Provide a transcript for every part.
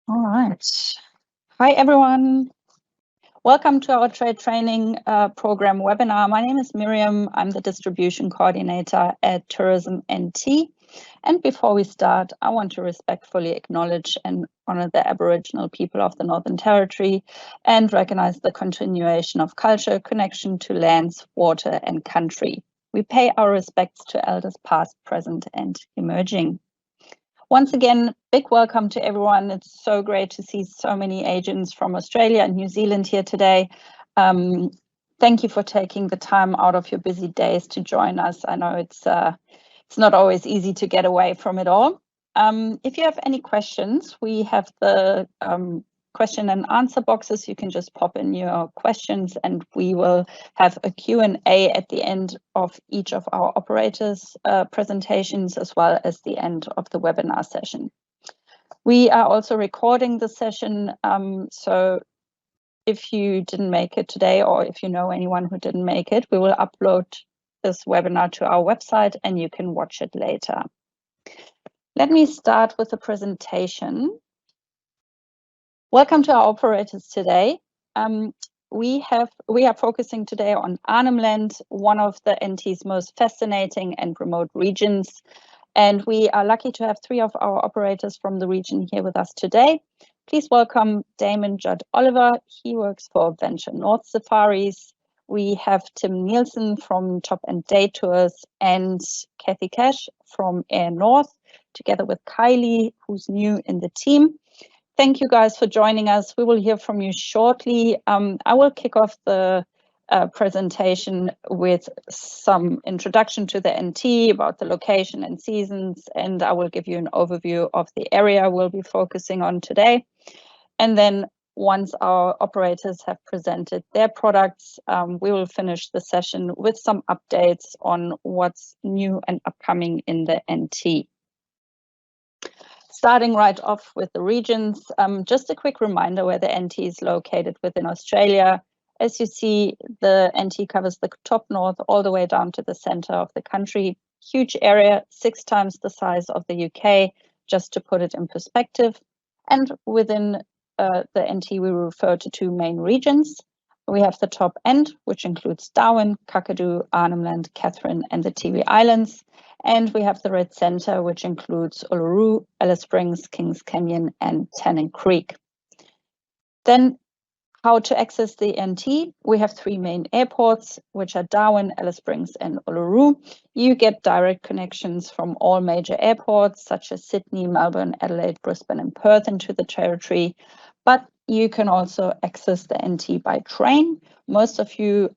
All right. Hi, everyone. Welcome to our trade training program webinar. My name is Miriam. I'm the distribution coordinator at Tourism NT. And before we start, I want to respectfully acknowledge and honor the Aboriginal people of the Northern Territory and recognize the continuation of culture, connection to lands, water, and country. We pay our respects to elders past, present, and emerging. Once again, big welcome to everyone. It's so great to see so many agents from Australia and New Zealand here today. Thank you for taking the time out of your busy days to join us. I know it's not always easy to get away from it all. If you have any questions, we have the question and answer boxes. You can just pop in your questions and we will have a Q&A at the end of each of our operators' presentations, as well as the end of the webinar session. We are also recording the session, so if you didn't make it today, or if you know anyone who didn't make it, we will upload this webinar to our website and you can watch it later. Let me start with the presentation. Welcome to our operators today. We are focusing today on Arnhem Land, one of the NT's most fascinating and remote regions. And we are lucky to have three of our operators from the region here with us today. Please welcome Damon Judd Oliver. He works for Venture North Safaris. We have Tim Nielsen from Top End Day Tours and Kathy Cash from Airnorth, together with Kylie, who's new in the team. Thank you guys for joining us. We will hear from you shortly. I will kick off the presentation with some introduction to the NT about the location and seasons, and I will give you an overview of the area we'll be focusing on today. And then once our operators have presented their products, we will finish the session with some updates on what's new and upcoming in the NT. Starting right off with the regions, just a quick reminder where the NT is located within Australia. As you see, the NT covers the top north all the way down to the center of the country. Huge area, 6 times the size of the UK, just to put it in perspective. And within the NT, we refer to 2 main regions. We have the top end, which includes Darwin, Kakadu, Arnhem Land, Catherine, and the Tiwi Islands. And we have the red center, which includes Uluru, Alice Springs, Kings Canyon, and Tennant Creek. Then how to access the NT? We have 3 main airports, which are Darwin, Alice Springs, and Uluru. You get direct connections from all major airports, such as Sydney, Melbourne, Adelaide, Brisbane, and Perth into the territory. But you can also access the NT by train. Most of you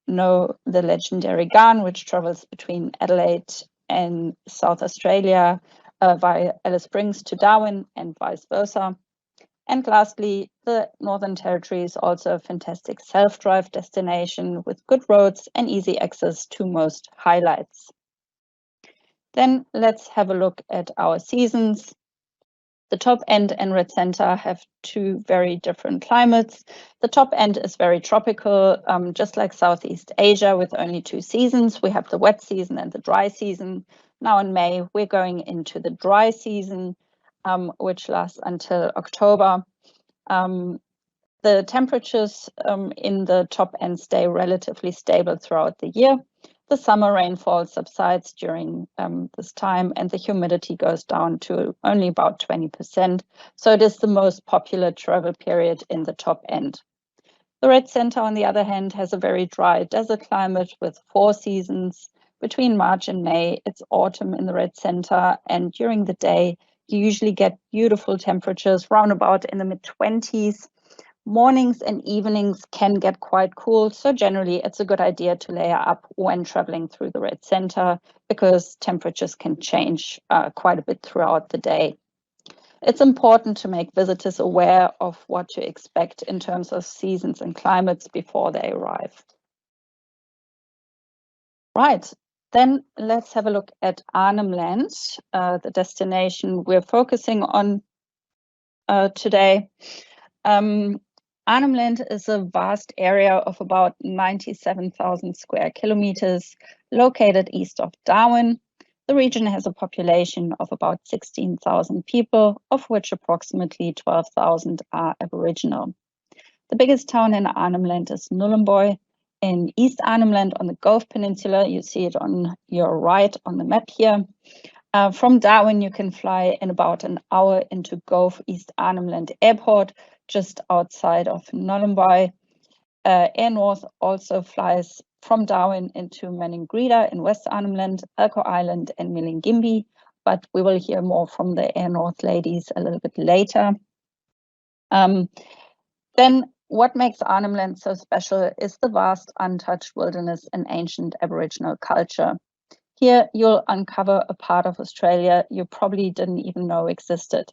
know the legendary Ghan, which travels between Adelaide and South Australia via Alice Springs to Darwin and vice versa. And lastly, the Northern Territory is also a fantastic self-drive destination with good roads and easy access to most highlights. Then let's have a look at our seasons. The top end and red center have 2 very different climates. The top end is very tropical, just like Southeast Asia, with only 2 seasons. We have the wet season and the dry season. Now in May, we're going into the dry season, which lasts until October. The temperatures in the top end stay relatively stable throughout the year. The summer rainfall subsides during this time, and the humidity goes down to only about 20%. So it is the most popular travel period in the top end. The red center, on the other hand, has a very dry desert climate with 4 seasons. Between March and May, it's autumn in the red center, and during the day, you usually get beautiful temperatures round about in the mid-20s. Mornings and evenings can get quite cool, so generally it's a good idea to layer up when traveling through the red center because temperatures can change quite a bit throughout the day. It's important to make visitors aware of what to expect in terms of seasons and climates before they arrive. Right, then let's have a look at Arnhem Land, the destination we're focusing on today. Arnhem Land is a vast area of about 97,000 square kilometers located east of Darwin. The region has a population of about 16,000 people, of which approximately 12,000 are Aboriginal. The biggest town in Arnhem Land is Nhulunbuy. In East Arnhem Land on the Gove Peninsula, you see it on your right on the map here. From Darwin, you can fly in about an hour into Gove East Arnhem Land Airport, just outside of Nhulunbuy. Airnorth also flies from Darwin into Maningrida in West Arnhem Land, Elcho Island, and Milingimbi, but we will hear more from the Airnorth ladies a little bit later. Then what makes Arnhem Land so special is the vast untouched wilderness and ancient Aboriginal culture. Here you'll uncover a part of Australia you probably didn't even know existed.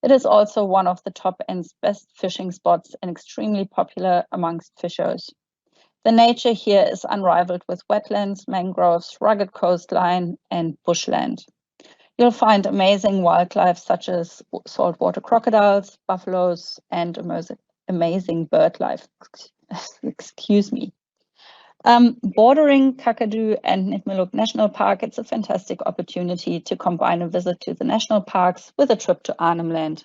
It is also one of the top and best fishing spots and extremely popular amongst fishers. The nature here is unrivaled with wetlands, mangroves, rugged coastline, and bushland. You'll find amazing wildlife such as saltwater crocodiles, buffaloes, and amazing bird life. Excuse me. Bordering Kakadu and Nitmiluk National Park, it's a fantastic opportunity to combine a visit to the national parks with a trip to Arnhem Land.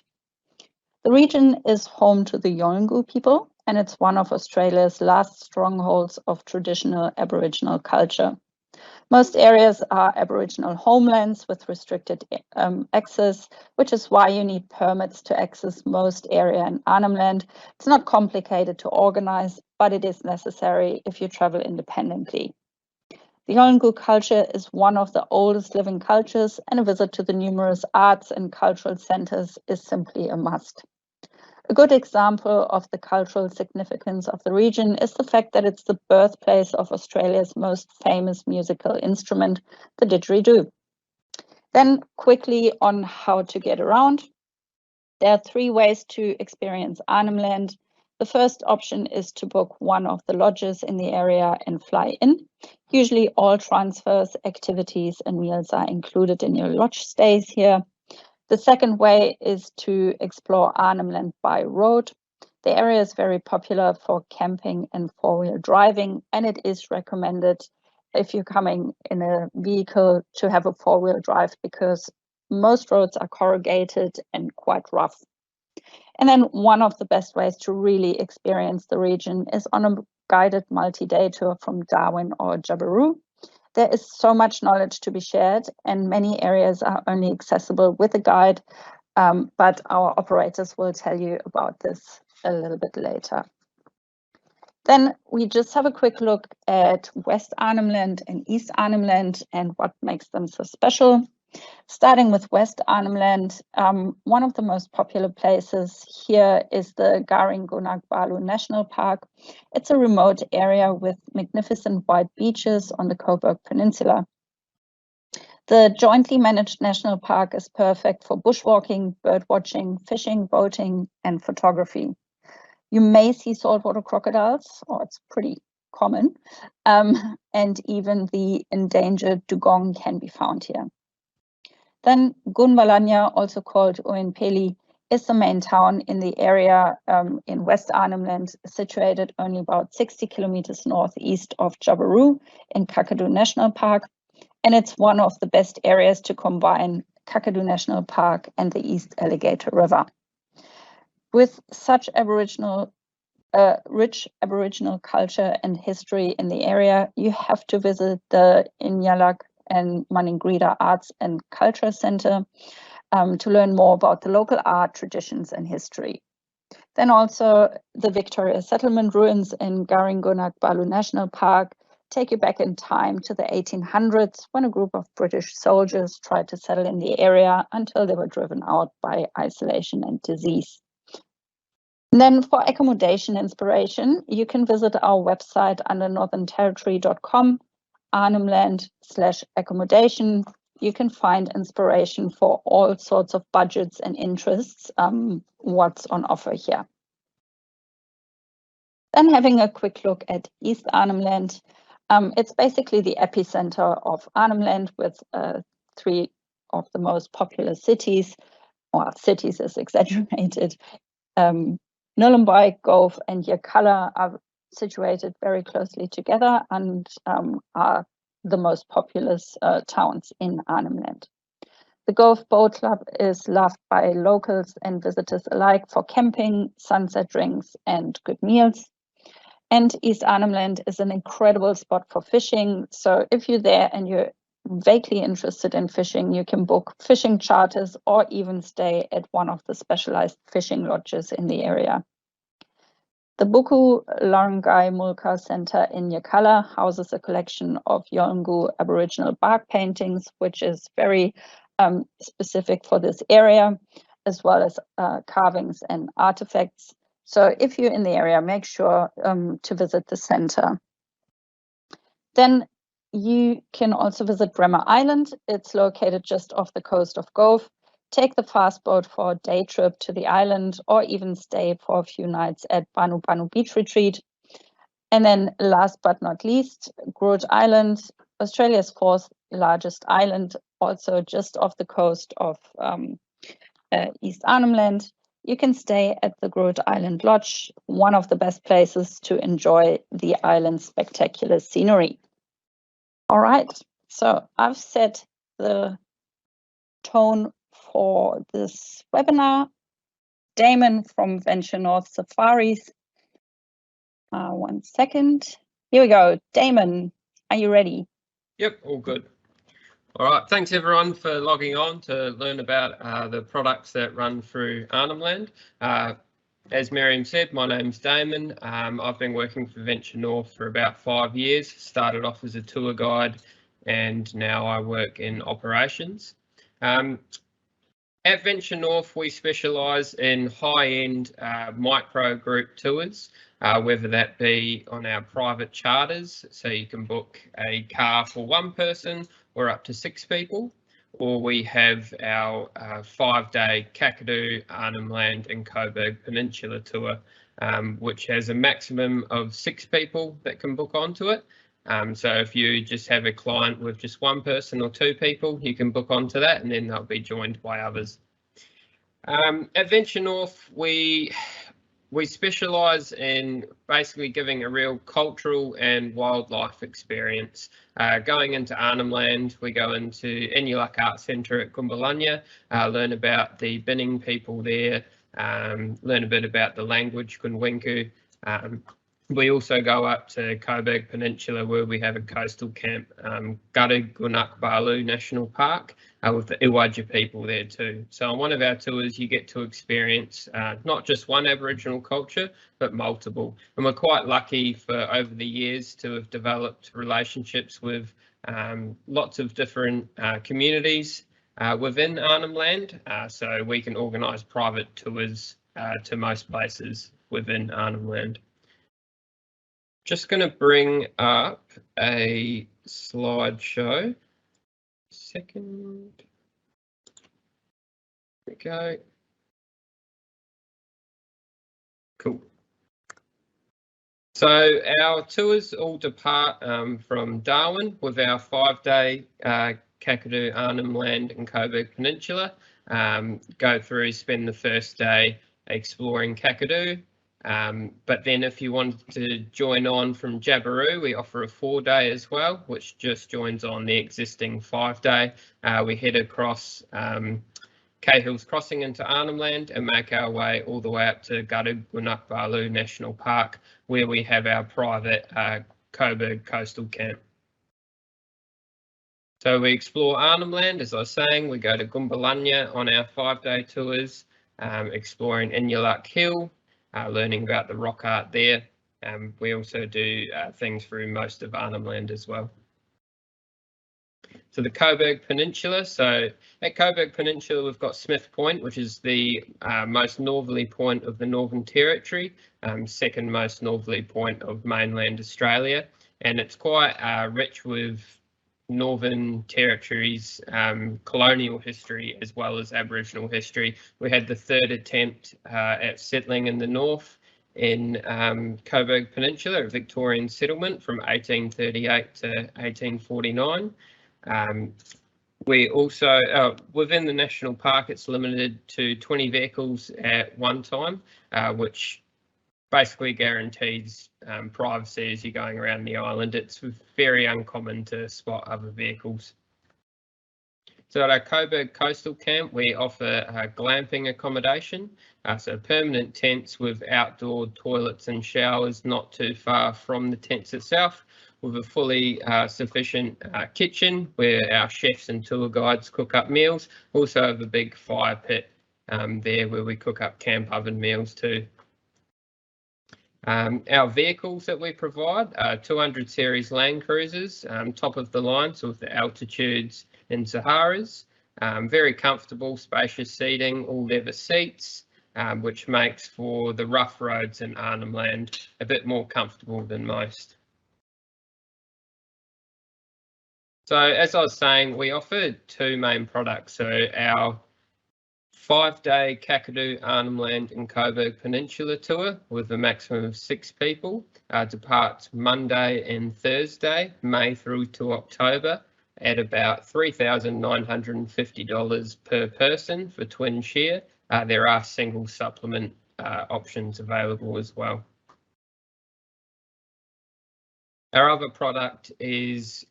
The region is home to the Yolngu people, and it's one of Australia's last strongholds of traditional Aboriginal culture. Most areas are Aboriginal homelands with restricted access, which is why you need permits to access most area in Arnhem Land. It's not complicated to organize, but it is necessary if you travel independently. The Yolngu culture is one of the oldest living cultures, and a visit to the numerous arts and cultural centers is simply a must. A good example of the cultural significance of the region is the fact that it's the birthplace of Australia's most famous musical instrument, the didgeridoo. Then quickly on how to get around. There are 3 ways to experience Arnhem Land. The first option is to book one of the lodges in the area and fly in. Usually all transfers, activities, and meals are included in your lodge stays here. The second way is to explore Arnhem Land by road. The area is very popular for camping and 4-wheel driving, and it is recommended if you're coming in a vehicle to have a 4-wheel drive because most roads are corrugated and quite rough. And then one of the best ways to really experience the region is on a guided multi-day tour from Darwin or Jabiru. There is so much knowledge to be shared, and many areas are only accessible with a guide, but our operators will tell you about this a little bit later. Then we just have a quick look at West Arnhem Land and East Arnhem Land and what makes them so special. Starting with West Arnhem Land, one of the most popular places here is the Garingunagbalu National Park. It's a remote area with magnificent white beaches on the Coburg Peninsula. The jointly managed national park is perfect for bushwalking, birdwatching, fishing, boating, and photography. You may see saltwater crocodiles, or it's pretty common, and even the endangered dugong can be found here. Then Gunbalanya, also called Uenpeli, is the main town in the area in West Arnhem Land, situated only about 60 kilometers northeast of Jabiru in Kakadu National Park. And it's one of the best areas to combine Kakadu National Park and the East Alligator River. With such rich Aboriginal culture and history in the area, you have to visit the Inyalak and Maningrida Arts and Culture Center to learn more about the local art, traditions, and history. Then also the Victoria Settlement ruins in Garingunagbalu National Park take you back in time to the 1800s when a group of British soldiers tried to settle in the area until they were driven out by isolation and disease. And then for accommodation inspiration, you can visit our website under northernterritory.com, Arnhem Land/accommodation. You can find inspiration for all sorts of budgets and interests, what's on offer here. Then having a quick look at East Arnhem Land. It's basically the epicenter of Arnhem Land with 3 of the most popular cities, or cities is exaggerated. Nhulunbuy, Gove, and Yirrkala are situated very closely together and are the most populous towns in Arnhem Land. The Gove Boat Club is loved by locals and visitors alike for camping, sunset drinks, and good meals. And East Arnhem Land is an incredible spot for fishing. So if you're there and you're vaguely interested in fishing, you can book fishing charters or even stay at one of the specialized fishing lodges in the area. The Buku Larangai Mulka Center in Yirrkala houses a collection of Yolngu Aboriginal bark paintings, which is very specific for this area, as well as carvings and artifacts. So if you're in the area, make sure to visit the center. Then you can also visit Bremer Island. It's located just off the coast of Gove. Take the fast boat for a day trip to the island, or even stay for a few nights at Banu Banu Beach Retreat. And then last but not least, Groote Island, Australia's fourth largest island, also just off the coast of East Arnhem Land. You can stay at the Groote Island Lodge, one of the best places to enjoy the island's spectacular scenery. All right, so I've set the tone for this webinar. Damon from Venture North Safaris. 1 second. Here we go. Damon, are you ready? Yep, all good. All right, thanks everyone for logging on to learn about the products that run through Arnhem Land. As Miriam said, my name's Damon. I've been working for Venture North for about 5 years. Started off as a tour guide and now I work in operations. At Venture North, we specialise in high-end micro group tours, whether that be on our private charters, so you can book a car for one person or up to 6 people, or we have our 5-day Kakadu, Arnhem Land and Coburg Peninsula tour, which has a maximum of 6 people that can book onto it. So if you just have a client with just 1 person or 2 people, you can book onto that and then they'll be joined by others. At Venture North, we specialise in basically giving a real cultural and wildlife experience. Going into Arnhem Land, we go into Inulluk Art Centre at Gumbalanya, learn about the Binning people there, learn a bit about the language Gunwinku. We also go up to Coburg Peninsula where we have a coastal camp, Guttig Gunak Balu National Park, with the Iwaja people there too. So on one of our tours, you get to experience not just one Aboriginal culture, but multiple. And we're quite lucky for over the years to have developed relationships with lots of different communities within Arnhem Land. So we can organise private tours to most places within Arnhem Land. Just going to bring up a slideshow. Second. There we go. Cool. So our tours all depart from Darwin with our 5-day Kakadu, Arnhem Land and Coburg Peninsula. Go through, spend the first day exploring Kakadu. But then if you want to join on from Jabiru, we offer a 4-day as well, which just joins on the existing 5-day. We head across Cahill's Crossing into Arnhem Land and make our way all the way up to Guttig Gunak Balu National Park, where we have our private Coburg coastal camp. So we explore Arnhem Land, as I was saying. We go to Gumbalanya on our 5-day tours, exploring Inulluk Hill, learning about the rock art there. We also do things through most of Arnhem Land as well. So the Coburg Peninsula. So at Coburg Peninsula, we've got Smith Point, which is the most northerly point of the Northern Territory, second most northerly point of mainland Australia. And it's quite rich with Northern Territory's colonial history as well as Aboriginal history. We had the 3rd attempt at settling in the north in Coburg Peninsula, a Victorian settlement from 1838 to 1849. We also, within the national park, it's limited to 20 vehicles at one time, which basically guarantees privacy as you're going around the island. It's very uncommon to spot other vehicles. So at our Coburg Coastal Camp, we offer glamping accommodation, so permanent tents with outdoor toilets and showers not too far from the tents itself, with a fully sufficient kitchen where our chefs and tour guides cook up meals. Also have a big fire pit there where we cook up camp oven meals too. Our vehicles that we provide are 200 series Land Cruisers, top of the line, so with the Altitudes and Saharas. Very comfortable, spacious seating, all leather seats, which makes for the rough roads in Arnhem Land a bit more comfortable than most. So as I was saying, we offer two main products. So our 5-day Kakadu, Arnhem Land and Coburg Peninsula tour with a maximum of 6 people departs Monday and Thursday, May through to October, at about $3,950 per person for twin share. There are single supplement options available as well. Our other product is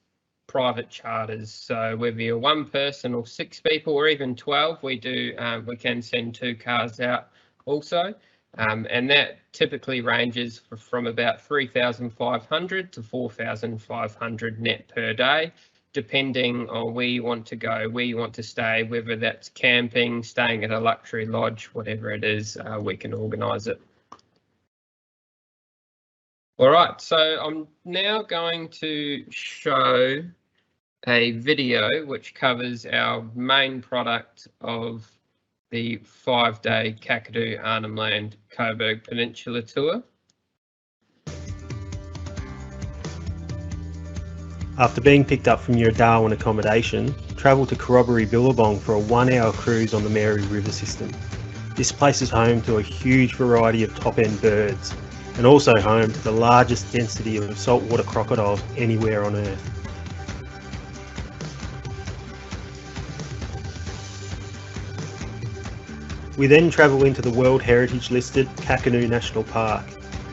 private charters. So whether you're 1 person or 6 people or even 12, we can send 2 cars out also. And that typically ranges from about 3,500 to 4,500 net per day, depending on where you want to go, where you want to stay, whether that's camping, staying at a luxury lodge, whatever it is, we can organise it. All right, so I'm now going to show a video which covers our main product of the 5-day Kakadu, Arnhem Land, Coburg Peninsula tour. After being picked up from your Darwin accommodation, travel to Corroboree Billabong for a 1-hour cruise on the Mary River system. This place is home to a huge variety of top-end birds, and also home to the largest density of saltwater crocodiles anywhere on Earth. We then travel into the World Heritage listed Kakadu National Park.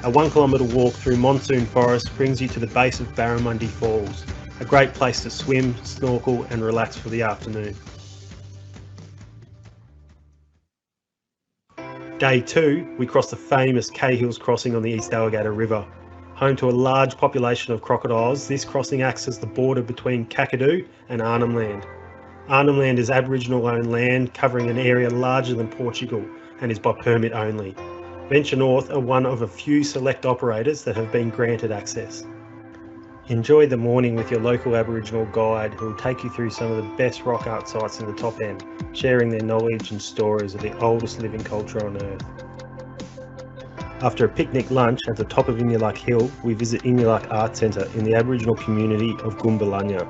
A 1 kilometre walk through monsoon forest brings you to the base of Barramundi Falls, a great place to swim, snorkel and relax for the afternoon. Day 2, we cross the famous Cahill's Crossing on the East Alligator River. Home to a large population of crocodiles, this crossing acts as the border between Kakadu and Arnhem Land. Arnhem Land is Aboriginal owned land covering an area larger than Portugal and is by permit only. Venture North are one of a few select operators that have been granted access. Enjoy the morning with your local Aboriginal guide who will take you through some of the best rock art sites in the top end, sharing their knowledge and stories of the oldest living culture on Earth. After a picnic lunch at the top of Inyaluk Hill, we visit Inyaluk Art Centre in the Aboriginal community of Goombalanya.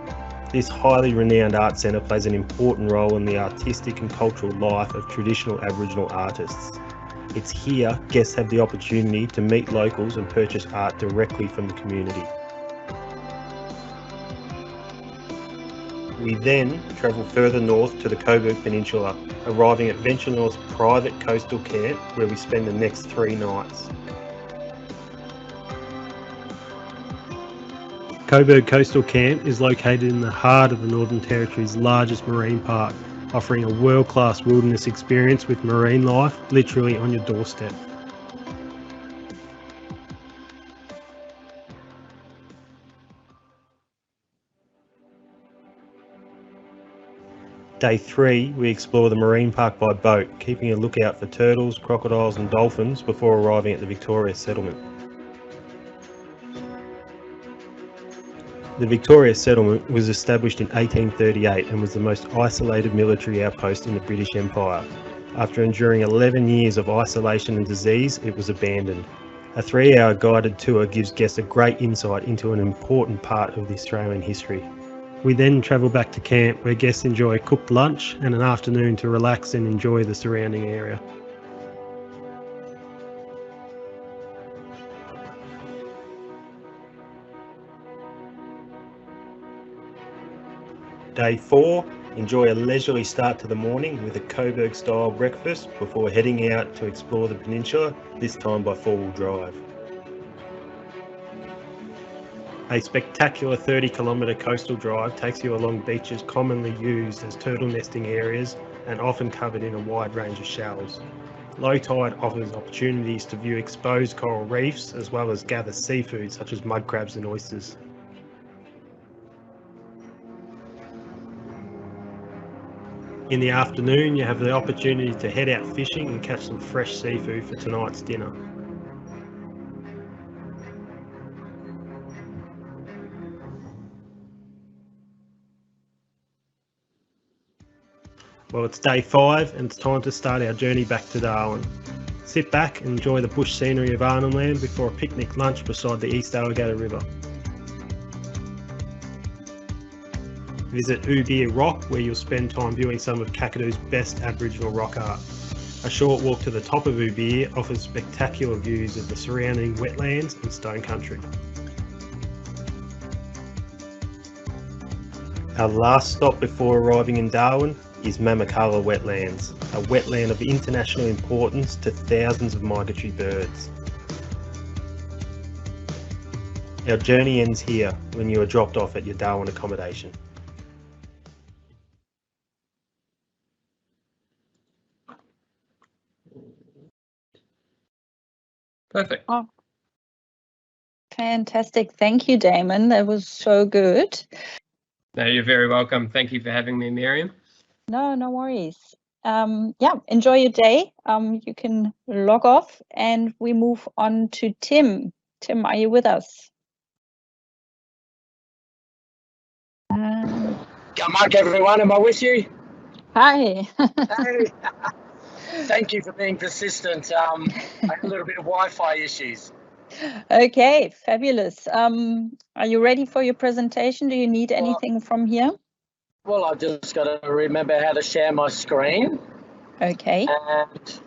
This highly renowned art centre plays an important role in the artistic and cultural life of traditional Aboriginal artists. It's here guests have the opportunity to meet locals and purchase art directly from the community. We then travel further north to the Coburg Peninsula, arriving at Venture North's private coastal camp where we spend the next 3 nights. Coburg Coastal Camp is located in the heart of the Northern Territory's largest marine park, offering a world-class wilderness experience with marine life literally on your doorstep. Day 3, we explore the marine park by boat, keeping a lookout for turtles, crocodiles and dolphins before arriving at the Victoria settlement. The Victoria settlement was established in 1838 and was the most isolated military outpost in the British Empire. After enduring 11 years of isolation and disease, it was abandoned. A 3-hour guided tour gives guests a great insight into an important part of the Australian history. We then travel back to camp where guests enjoy a cooked lunch and an afternoon to relax and enjoy the surrounding area. Day 4, Enjoy a leisurely start to the morning with a Coburg-style breakfast before heading out to explore the peninsula, this time by four-wheel drive. A spectacular 30-kilometre coastal drive takes you along beaches commonly used as turtle nesting areas and often covered in a wide range of shells. Low tide offers opportunities to view exposed coral reefs as well as gather seafood such as mud crabs and oysters. In the afternoon, you have the opportunity to head out fishing and catch some fresh seafood for tonight's dinner. Well, it's day 5 and it's time to start our journey back to Darwin. Sit back and enjoy the bush scenery of Arnhem Land before a picnic lunch beside the East Alligator River. Visit Ubir Rock, where you'll spend time viewing some of Kakadoo's best Aboriginal rock art. A short walk to the top of Ubir offers spectacular views of the surrounding wetlands and stone country. Our last stop before arriving in Darwin is Mamakala Wetlands, a wetland of international importance to thousands of migratory birds. Our journey ends here when you are dropped off at your Darwin accommodation. Perfect. Oh, fantastic. Thank you, Damon. That was so good. No, you're very welcome. Thank you for having me, Miriam. No worries. Yeah, enjoy your day. You can log off and we move on to Tim. Tim, are you with us? Good morning, everyone. Am I with you? Hi. Hey. Thank you for being persistent. I had a little bit of Wi-Fi issues. Okay, fabulous. Are you ready for your presentation? Do you need anything from here? Well, I just got to remember how to share my screen. Okay. And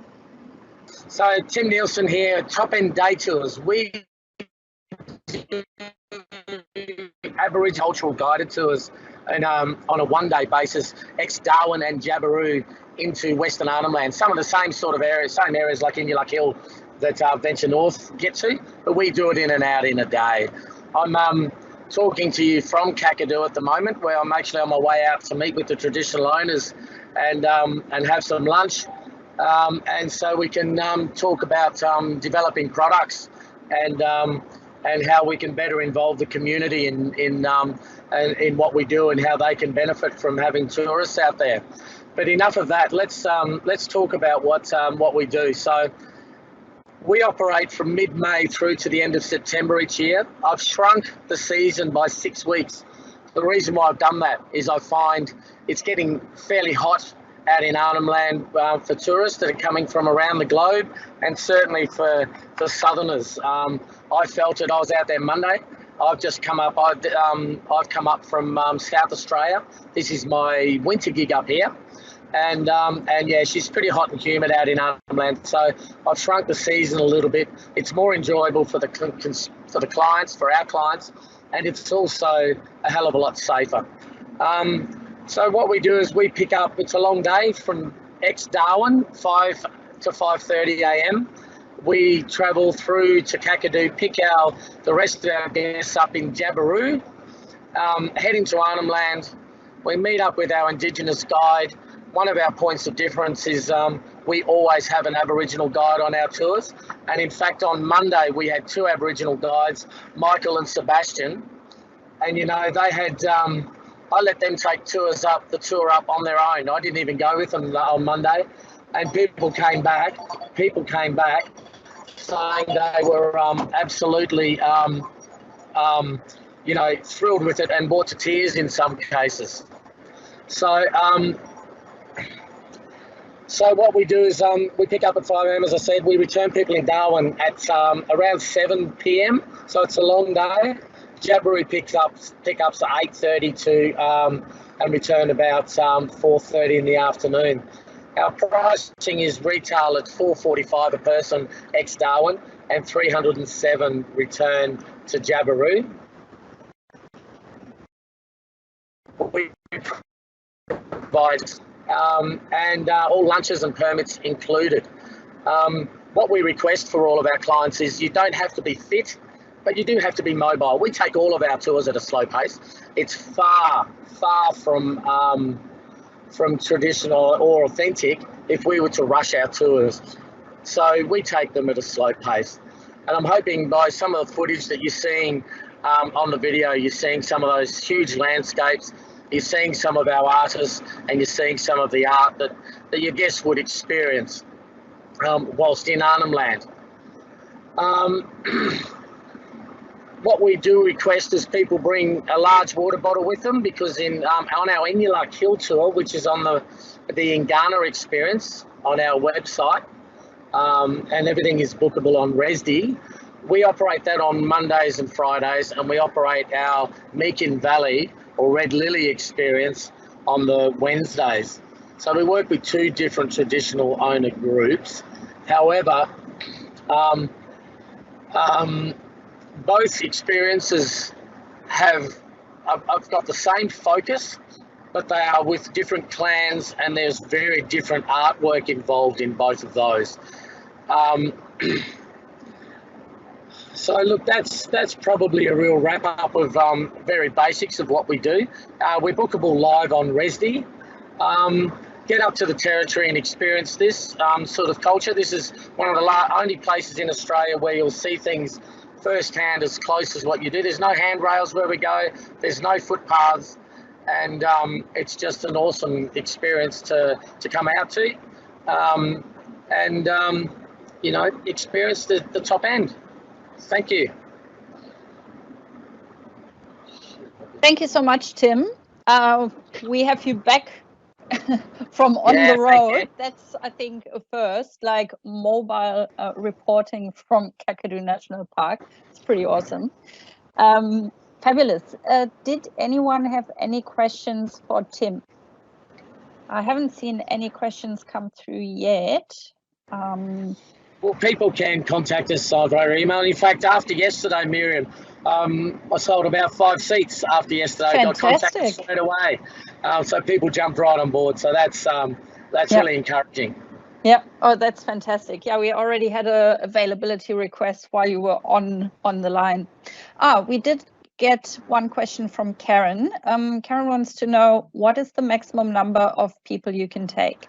so, Tim Nielsen here, Top End Day Tours. We do Aboriginal cultural guided tours and on a one-day basis, ex-Darwin and Jabiru into Western Arnhem Land. Some of the same sort of areas, same areas like Inuluk Hill that Venture North get to, but we do it in and out in a day. I'm talking to you from Kakadu at the moment, where I'm actually on my way out to meet with the traditional owners and have some lunch, and so we can talk about developing products and how we can better involve the community in what we do and how they can benefit from having tourists out there. But enough of that. Let's talk about what we do. So we operate from mid-May through to the end of September each year. I've shrunk the season by 6 weeks. The reason why I've done that is I find it's getting fairly hot out in Arnhem Land for tourists that are coming from around the globe, and certainly for southerners. I felt it. I was out there Monday. I've just come up. I've come up from South Australia. This is my winter gig up here, and yeah, she's pretty hot and humid out in Arnhem Land. So I've shrunk the season a little bit. It's more enjoyable for the clients, for our clients, and it's also a hell of a lot safer. So what we do is we pick up, it's a long day from ex-Darwin, 5 to 5:30 a.m. We travel through to Kakadu, pick the rest of our guests up in Jabiru, heading to Arnhem Land. We meet up with our Indigenous guide. One of our points of difference is we always have an Aboriginal guide on our tours. And in fact, on Monday, we had 2 Aboriginal guides, Michael and Sebastian. And, you know, they had... I let them take the tour up on their own. I didn't even go with them on Monday, and people came back saying they were absolutely, you know, thrilled with it and brought to tears in some cases. So what we do is we pick up at 5 a.m. As I said, we return people in Darwin at around 7 p.m. So it's a long day. Jabiru pickups at 8:30 and return about 4:30 in the afternoon. Our pricing is retail at $445 a person ex-Darwin and $307 return to Jabiru. We providers, and all lunches and permits included. What we request for all of our clients is you don't have to be fit, but you do have to be mobile. We take all of our tours at a slow pace. It's far from traditional or authentic if we were to rush our tours. So we take them at a slow pace. And I'm hoping by some of the footage that you're seeing on the video, you're seeing some of those huge landscapes, you're seeing some of our artists, and you're seeing some of the art that your guests would experience whilst in Arnhem Land. What we do request is people bring a large water bottle with them, because on our Inulak Hill tour, which is on the Ingana experience on our website, and everything is bookable on Resdi, we operate that on Mondays and Fridays, and we operate our Meakin Valley or Red Lily experience on the Wednesdays. So we work with two different traditional owner groups. However, both experiences have got the same focus, but they are with different clans, and there's very different artwork involved in both of those. So look, that's probably a real wrap up of very basics of what we do. We're bookable live on Resdi. Get up to the territory and experience this sort of culture. This is one of the only places in Australia where you'll see things firsthand as close as what you do. There's no handrails where we go. There's no footpaths, and it's just an awesome experience to come out to, and you know, experience the top end. Thank you. Thank you so much, Tim. We have you back from on the road. That's, I think, a first, like mobile reporting from Kakadu National Park. It's pretty awesome. Fabulous. Did anyone have any questions for Tim? I haven't seen any questions come through yet. Well, people can contact us via email. In fact, after yesterday, Miriam, I sold about 5 seats after yesterday. Fantastic. Got contacted straight away. So people jumped right on board. So that's really encouraging. Yeah. Oh, that's fantastic. Yeah, we already had a availability request while you were on the line. We did get one question from Karen. Karen wants to know, what is the maximum number of people you can take?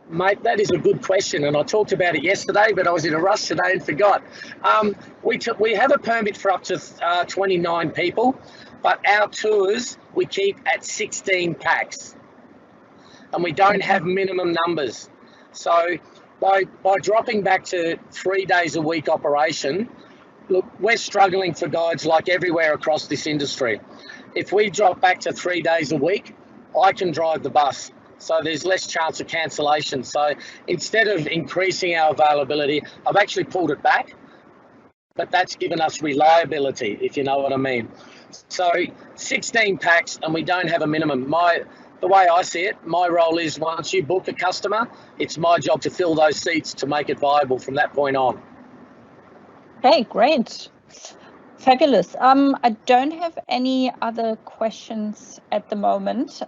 Mate, that is a good question, and I talked about it yesterday, but I was in a rush today and forgot. We have a permit for up to 29 people, but our tours we keep at 16 packs, and we don't have minimum numbers. So by dropping back to 3 days a week operation, look, we're struggling for guides like everywhere across this industry. If we drop back to 3 days a week, I can drive the bus. So there's less chance of cancellation. So instead of increasing our availability, I've actually pulled it back, but that's given us reliability, if you know what I mean. So 16 packs, and we don't have a minimum. The way I see it, my role is once you book a customer, it's my job to fill those seats to make it viable from that point on. Okay, great. Fabulous. I don't have any other questions at the moment.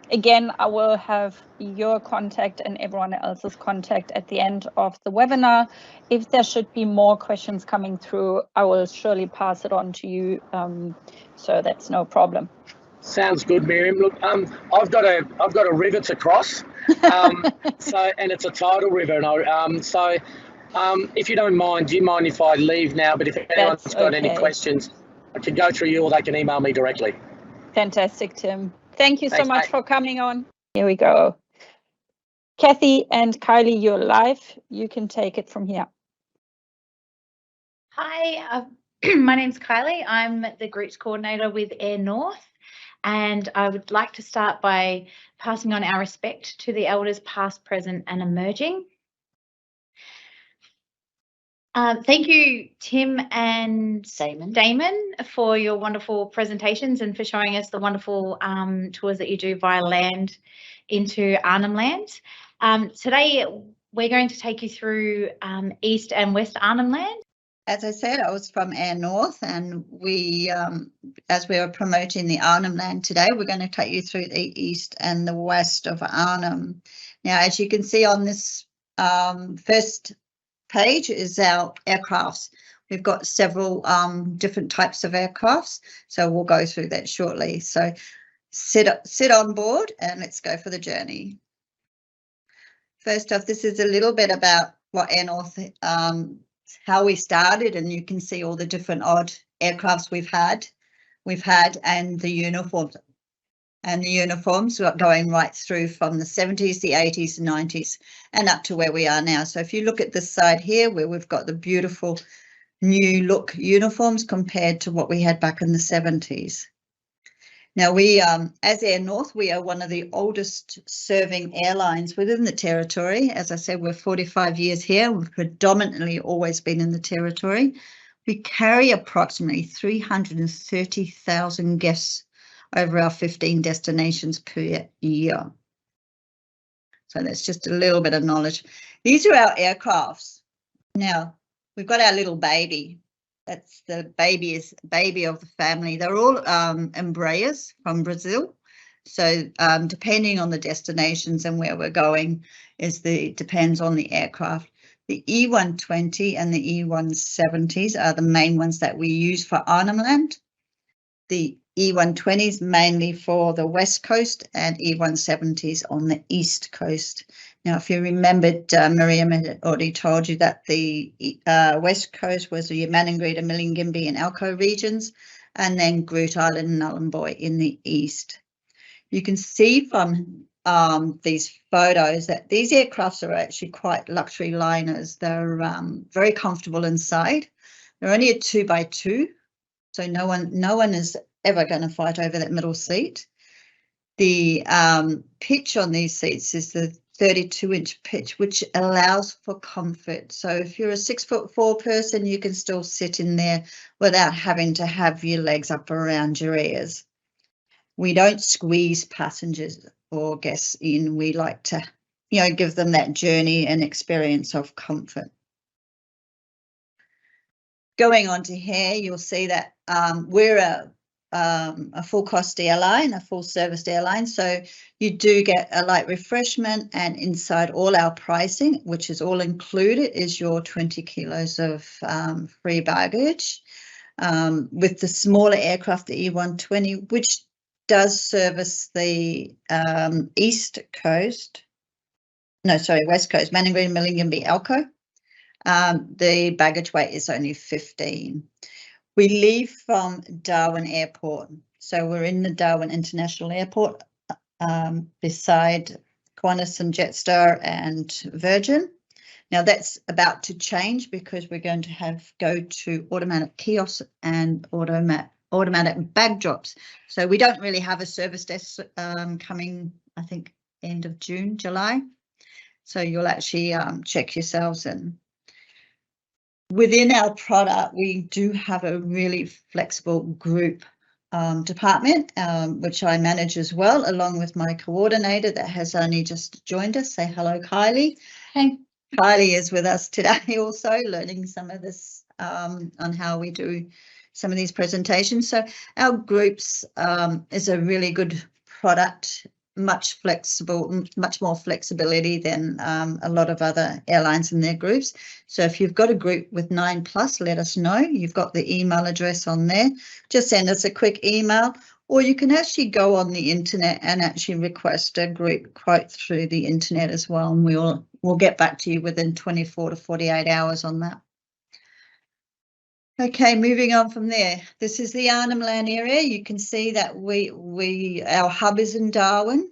Again, I will have your contact and everyone else's contact at the end of the webinar. If there should be more questions coming through, I will surely pass it on to you. So that's no problem. Sounds good, Miriam. Look, I've got a river to cross, and it's a tidal river, and if you don't mind, do you mind if I leave now? But if anyone's got any questions, I can go through you, or they can email me directly. Fantastic, Tim. Thank you so much for coming on. Here we go. Kathy and Kylie, you're live. You can take it from here. Hi, my name's Kylie. I'm the Groups Coordinator with Airnorth, and I would like to start by passing on our respect to the elders past, present and emerging. Thank you, Tim and Damon, for your wonderful presentations and for showing us the wonderful tours that you do via land into Arnhem Land. Today, we're going to take you through East and West Arnhem Land. as I said, I was from Airnorth, and we, as we were promoting the Arnhem Land today, we're going to take you through the east and the west of Arnhem. Now, as you can see on this first page is our aircrafts. We've got several different types of aircrafts, so we'll go through that shortly. So sit on board and let's go for the journey. First off, this is a little bit about what Airnorth, how we started, and you can see all the different odd aircrafts we've had and the uniforms. And the uniforms are going right through from the 70s, the 80s, the 90s, and up to where we are now. So if you look at this side here, where we've got the beautiful new look uniforms compared to what we had back in the 70s. Now we, as Airnorth, we are one of the oldest serving airlines within the territory. As I said, we're 45 years here. We've predominantly always been in the territory. We carry approximately 330,000 guests over our 15 destinations per year. So that's just a little bit of knowledge. These are our aircrafts. Now we've got our little baby. That's the baby of the family. They're all Embraers from Brazil. So depending on the destinations and where we're going depends on the aircraft. The E120 and the E170s are the main ones that we use for Arnhem Land. The E120s mainly for the west coast and E170s on the east coast. Now, if you remembered, Miriam had already told you that the west coast was the Maningrida, Milingimbi and Alco regions, and then Groote Eylandt and Nhulunbuy in the east. You can see from these photos that these aircrafts are actually quite luxury liners. They're very comfortable inside. They're only a 2x2, so no one is ever going to fight over that middle seat. The pitch on these seats is the 32-inch pitch, which allows for comfort. So if you're a 6'4" person, you can still sit in there without having to have your legs up around your ears. We don't squeeze passengers or guests in. We like to, give them that journey and experience of comfort. Going on to here, you'll see that we're a full cost airline, a full serviced airline. So you do get a light refreshment, and inside all our pricing, which is all included, is your 20 kilos of free baggage. With the smaller aircraft, the E120, which does service the west coast, Maningrida, Milingimbi, Alco. The baggage weight is only 15. We leave from Darwin Airport. So we're in the Darwin International Airport beside Qantas and Jetstar and Virgin. Now that's about to change because we're going to go to automatic kiosks and automatic bag drops. So we don't really have a service desk coming, I think, end of June, July. So you'll actually check yourselves in. Within our product, we do have a really flexible group department, which I manage as well, along with my coordinator that has only just joined us. Say hello, Kylie. Hey. Kylie is with us today also, learning some of this on how we do some of these presentations. So our groups is a really good product, much more flexibility than a lot of other airlines in their groups. So if you've got a group with 9+, let us know. You've got the email address on there. Just send us a quick email, or you can actually go on the internet and actually request a group quote through the internet as well, and we'll get back to you within 24 to 48 hours on that. Okay, moving on from there. This is the Arnhem Land area. You can see that our hub is in Darwin,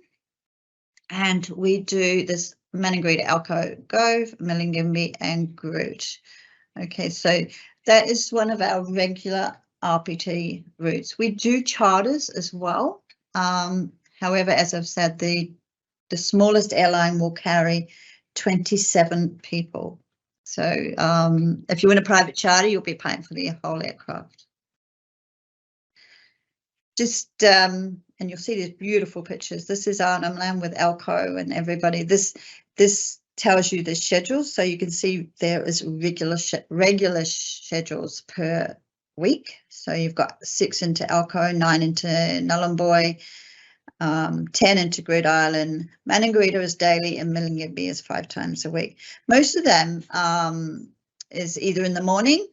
and we do this Maningrida, Alco, Gove, Milingimbi and Groote. Okay, so that is one of our regular RPT routes. We do charters as well. However, as I've said, the smallest airline will carry 27 people. So if you win a private charter, you'll be paying for the whole aircraft. And you'll see these beautiful pictures. This is Arnhem Land with Alco and everybody. This tells you the schedules. So you can see there is regular schedules per week. So you've got 6 into Elcho, 9 into Nhulunbuy, 10 into Groote Eylandt. Maningarida is daily and Milingimbi is 5 times a week. Most of them is either in the morning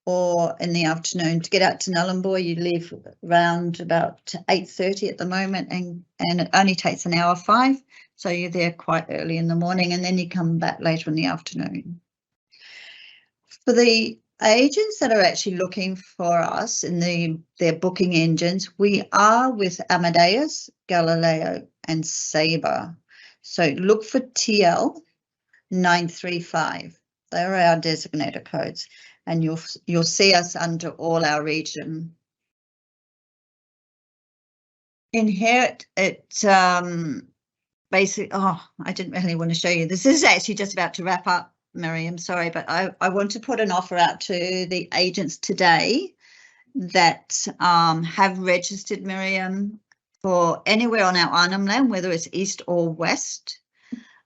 or in the afternoon. To get out to Nhulunbuy, you leave around about 8:30 at the moment, and it only takes an hour 5. So you're there quite early in the morning, and then you come back later in the afternoon. For the agents that are actually looking for us in their booking engines, we are with Amadeus, Galileo and Sabre. So look for TL 935. They're our designator codes, and you'll see us under all our region. In here, basically, I didn't really want to show you. This is actually just about to wrap up, Miriam, sorry, but I want to put an offer out to the agents today that have registered, Miriam, for anywhere on our Arnhem Land, whether it's east or west,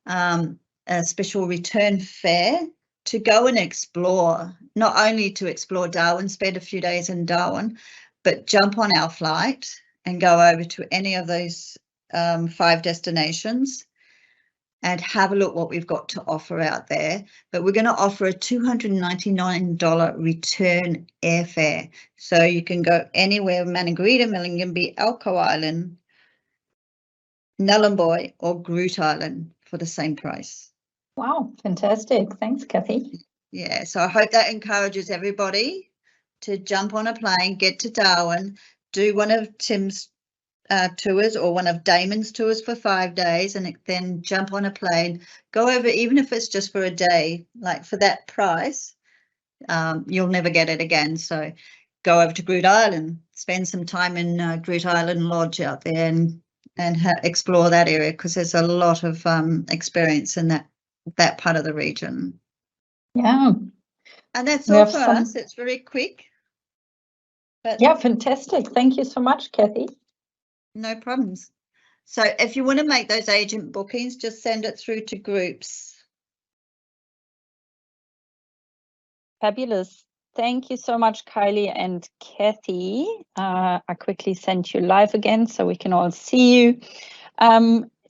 a special return fare to go and explore, not only to explore Darwin, spend a few days in Darwin, but jump on our flight and go over to any of those 5 destinations and have a look what we've got to offer out there. But we're going to offer a $299 return airfare. So you can go anywhere, Maningarida, Milingimbi, Elcho Island, Nhulunbuy or Groote Eylandt for the same price. Wow, fantastic. Thanks, Kathy. Yeah, so I hope that encourages everybody to jump on a plane, get to Darwin, do one of Tim's tours or one of Damon's tours for 5 days, and then jump on a plane, go over, even if it's just for a day, like for that price, you'll never get it again. So go over to Groote Eylandt, spend some time in Groote Eylandt Lodge out there and explore that area, because there's a lot of experience in that part of the region. Yeah. And that's all for us. It's very quick. But yeah, fantastic. Thank you so much, Kathy. No problems. So if you want to make those agent bookings, just send it through to groups. Fabulous. Thank you so much, Kylie and Kathy. I quickly sent you live again so we can all see you.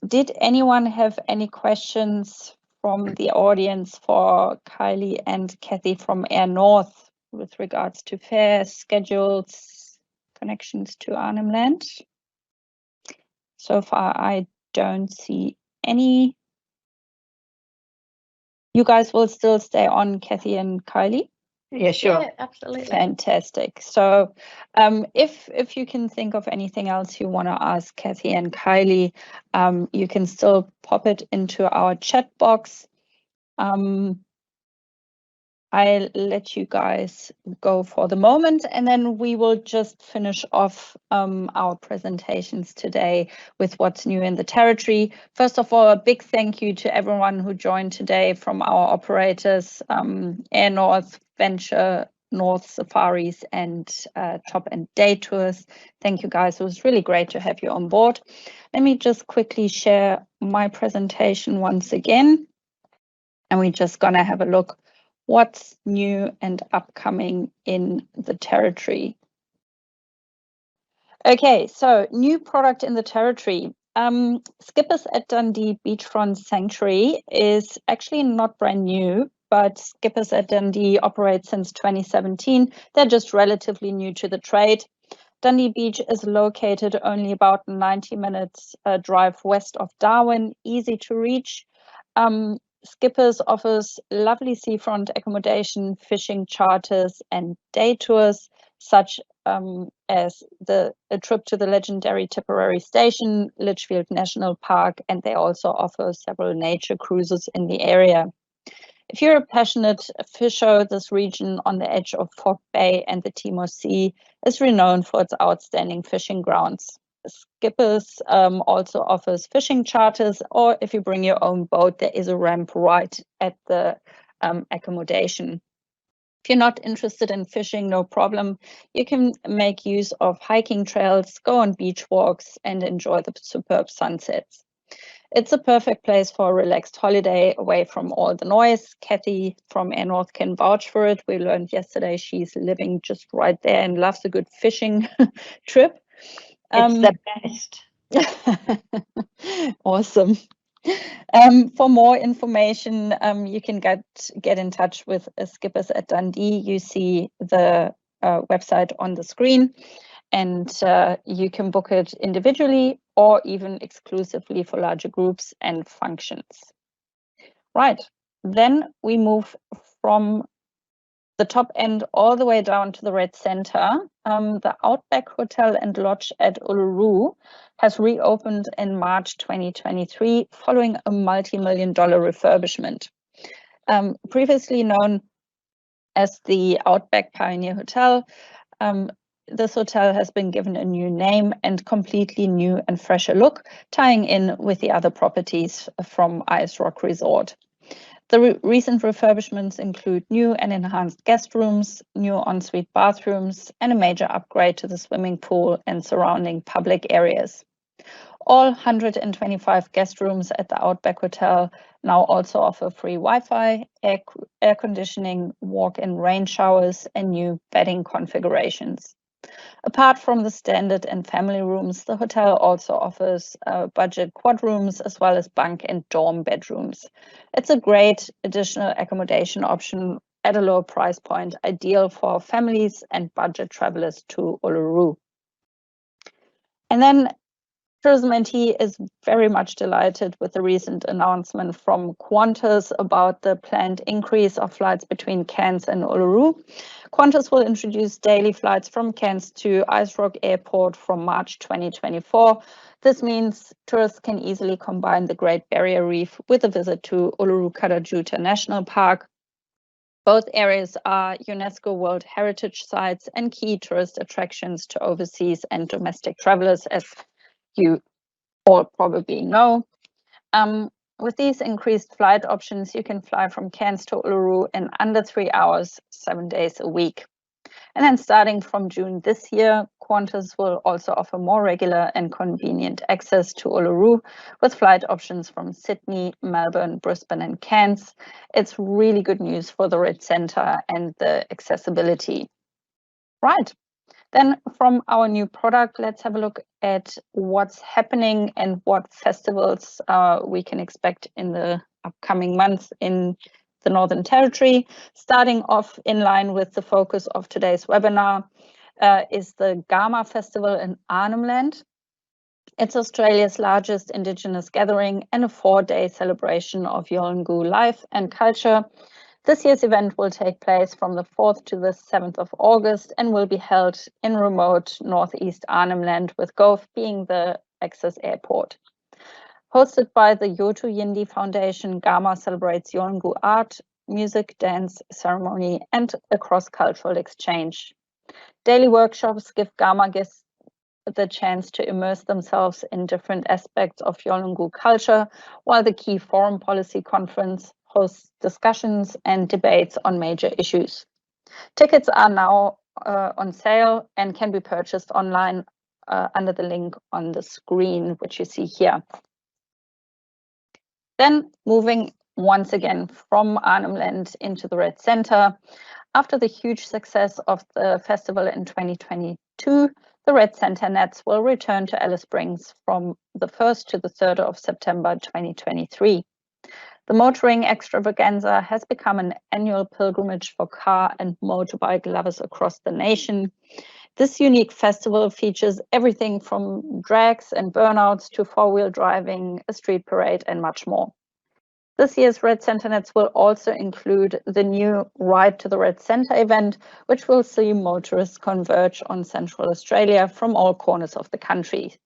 Did anyone have any questions from the audience for Kylie and Kathy from Airnorth with regards to fares, schedules, connections to Arnhem Land? So far, I don't see any. You guys will still stay on, Kathy and Kylie? Yeah, sure. Yeah, absolutely. Fantastic. So if you can think of anything else you want to ask Kathy and Kylie, you can still pop it into our chat box. I'll let you guys go for the moment, and then we will just finish off our presentations today with what's new in the territory. First of all, a big thank you to everyone who joined today from our operators, Airnorth, Venture, North Safaris, and Top and Day Tours. Thank you, guys. It was really great to have you on board. Let me just quickly share my presentation once again, and we're just going to have a look what's new and upcoming in the territory. Okay, so new product in the territory. Skippers at Dundee Beachfront Sanctuary is actually not brand new, but Skippers at Dundee operate since 2017. They're just relatively new to the trade. Dundee Beach is located only about 90 minutes drive west of Darwin, easy to reach. Skippers offers lovely seafront accommodation, fishing charters and day tours, such as a trip to the legendary Tipperary Station, Litchfield National Park, and they also offer several nature cruises in the area. If you're a passionate fisher, this region on the edge of Fog Bay and the Timor Sea is renowned for its outstanding fishing grounds. Skippers also offers fishing charters, or if you bring your own boat, there is a ramp right at the accommodation. If you're not interested in fishing, no problem. You can make use of hiking trails, go on beach walks, and enjoy the superb sunsets. It's a perfect place for a relaxed holiday away from all the noise. Kathy from Airnorth can vouch for it. We learned yesterday she's living just right there and loves a good fishing trip. It's the best. Awesome. For more information, you can get in touch with Skippers at Dundee. You see the website on the screen, and you can book it individually or even exclusively for larger groups and functions. Right, then we move from the top end all the way down to the Red Centre. The Outback Hotel and Lodge at Uluru has reopened in March 2023 following a multi-million-dollar refurbishment. Previously known as the Outback Pioneer Hotel, this hotel has been given a new name and completely new and fresher look, tying in with the other properties from Ice Rock Resort. The recent refurbishments include new and enhanced guest rooms, new ensuite bathrooms, and a major upgrade to the swimming pool and surrounding public areas. All 125 guest rooms at the Outback Hotel now also offer free Wi-Fi, air conditioning, walk-in rain showers, and new bedding configurations. Apart from the standard and family rooms, the hotel also offers budget quad rooms as well as bunk and dorm bedrooms. It's a great additional accommodation option at a lower price point, ideal for families and budget travelers to Uluru. And then Tourism NT is very much delighted with the recent announcement from Qantas about the planned increase of flights between Cairns and Uluru. Qantas will introduce daily flights from Cairns to Ice Rock Airport from March 2024. This means tourists can easily combine the Great Barrier Reef with a visit to Uluru-Karajuta National Park. Both areas are UNESCO World Heritage Sites and key tourist attractions to overseas and domestic travelers, as you all probably know. With these increased flight options, you can fly from Cairns to Uluru in under 3 hours, 7 days a week. And then starting from June this year, Qantas will also offer more regular and convenient access to Uluru with flight options from Sydney, Melbourne, Brisbane and Cairns. It's really good news for the Red Centre and the accessibility. Right. Then from our new product, let's have a look at what's happening and what festivals we can expect in the upcoming months in the Northern Territory. Starting off in line with the focus of today's webinar is the Gama Festival in Arnhem Land. It's Australia's largest Indigenous gathering and a 4-day celebration of Yolngu life and culture. This year's event will take place from the 4th to the 7th of August and will be held in remote northeast Arnhem Land, with Gove being the access airport. Hosted by the Yotu Yindi Foundation, Gama celebrates Yolngu art, music, dance, ceremony, and a cross-cultural exchange. Daily workshops give Gama guests the chance to immerse themselves in different aspects of Yolngu culture, while the key foreign policy conference hosts discussions and debates on major issues. Tickets are now on sale and can be purchased online under the link on the screen, which you see here. Then moving once again from Arnhem Land into the Red Centre. After the huge success of the festival in 2022, the Red Centre Nets will return to Alice Springs from the 1st to the 3rd of September 2023. The motoring extravaganza has become an annual pilgrimage for car and motorbike lovers across the nation. This unique festival features everything from drags and burnouts to four-wheel driving, a street parade, and much more. This year's Red Centre Nets will also include the new Ride to the Red Centre event, which will see motorists converge on Central Australia from all corners of the country.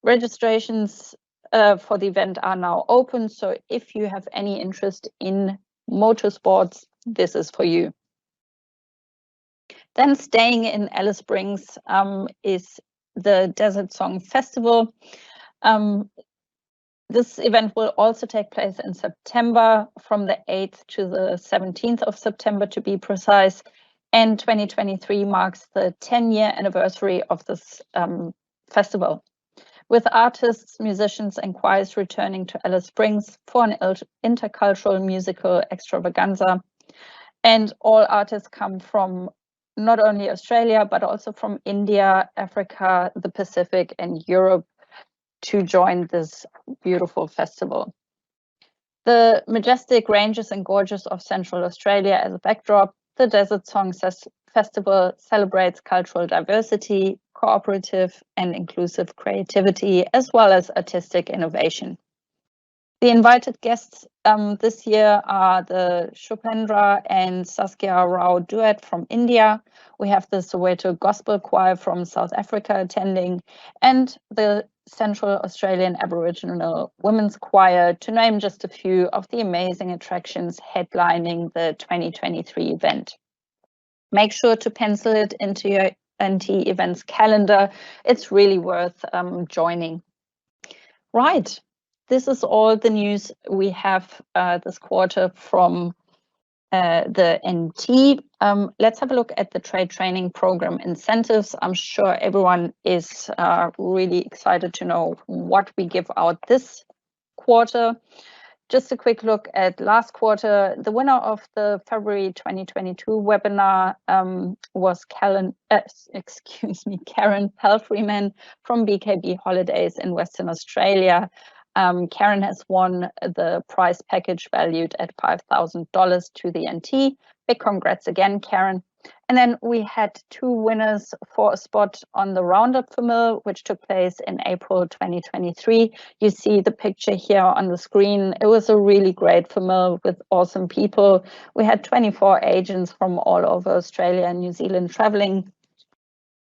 Registrations for the event are now open, so if you have any interest in motorsports, this is for you. Then staying in Alice Springs is the Desert Song Festival. This event will also take place in September, from the 8th to the 17th of September to be precise, and 2023 marks the 10-year anniversary of this festival. with artists, musicians and choirs returning to Alice Springs for an intercultural musical extravaganza. And all artists come from not only Australia, but also from India, Africa, the Pacific and Europe to join this beautiful festival. The majestic ranges and gorges of Central Australia as a backdrop, the Desert Song Festival celebrates cultural diversity, cooperative and inclusive creativity, as well as artistic innovation. The invited guests this year are the Shupendra and Saskia Rao duet from India. We have the Soweto Gospel Choir from South Africa attending, and the Central Australian Aboriginal Women's Choir, to name just a few of the amazing attractions headlining the 2023 event. Make sure to pencil it into your NT events calendar. It's really worth joining. Right. This is all the news we have this quarter from the NT. Let's have a look at the trade training program incentives. I'm sure everyone is really excited to know what we give out this quarter. Just a quick look at last quarter. The winner of the February 2022 webinar was Karen Pelfreyman from BKB Holidays in Western Australia. Karen has won the prize package valued at $5,000 to the NT. Big congrats again, Karen. And then we had two winners for a spot on the Roundup Famil, which took place in April 2023. You see the picture here on the screen. It was a really great Famil with awesome people. We had 24 agents from all over Australia and New Zealand traveling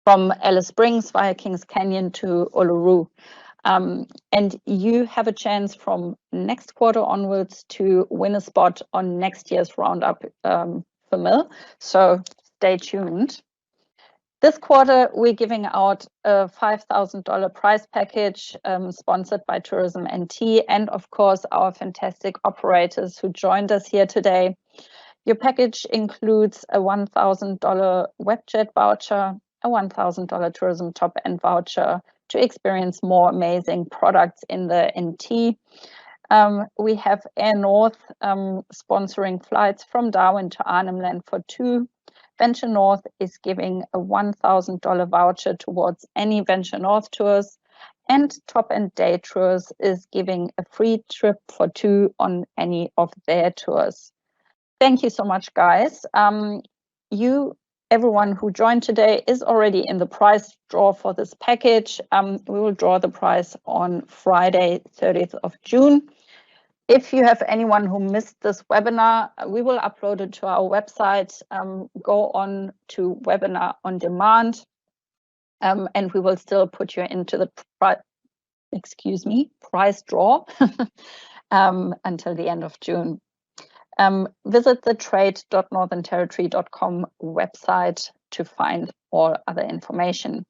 from Alice Springs via Kings Canyon to Uluru. And you have a chance from next quarter onwards to win a spot on next year's Roundup Famil. So stay tuned. This quarter, we're giving out a $5,000 prize package sponsored by Tourism NT and, of course, our fantastic operators who joined us here today. Your package includes a $1,000 WebJet voucher, a $1,000 Tourism Top End voucher to experience more amazing products in the NT. We have Airnorth sponsoring flights from Darwin to Arnhem Land for two. Venture North is giving a $1,000 voucher towards any Venture North tours, and Top End Day Tours is giving a free trip for two on any of their tours. Thank you so much, guys. Everyone who joined today is already in the prize draw for this package. We will draw the prize on Friday, 30th of June. If you have anyone who missed this webinar, we will upload it to our website. Go on to webinar on demand, and we will still put you into the prize draw until the end of June. Visit the trade.northernterritory.com website to find all other information.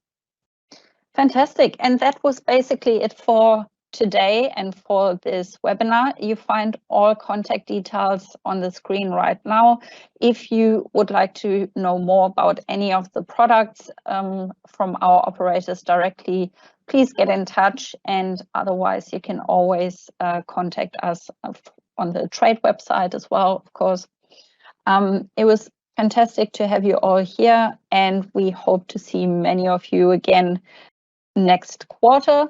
Fantastic. And that was basically it for today and for this webinar. You find all contact details on the screen right now. If you would like to know more about any of the products from our operators directly, please get in touch. And otherwise, you can always contact us on the trade website as well, of course. It was fantastic to have you all here, and we hope to see many of you again next quarter.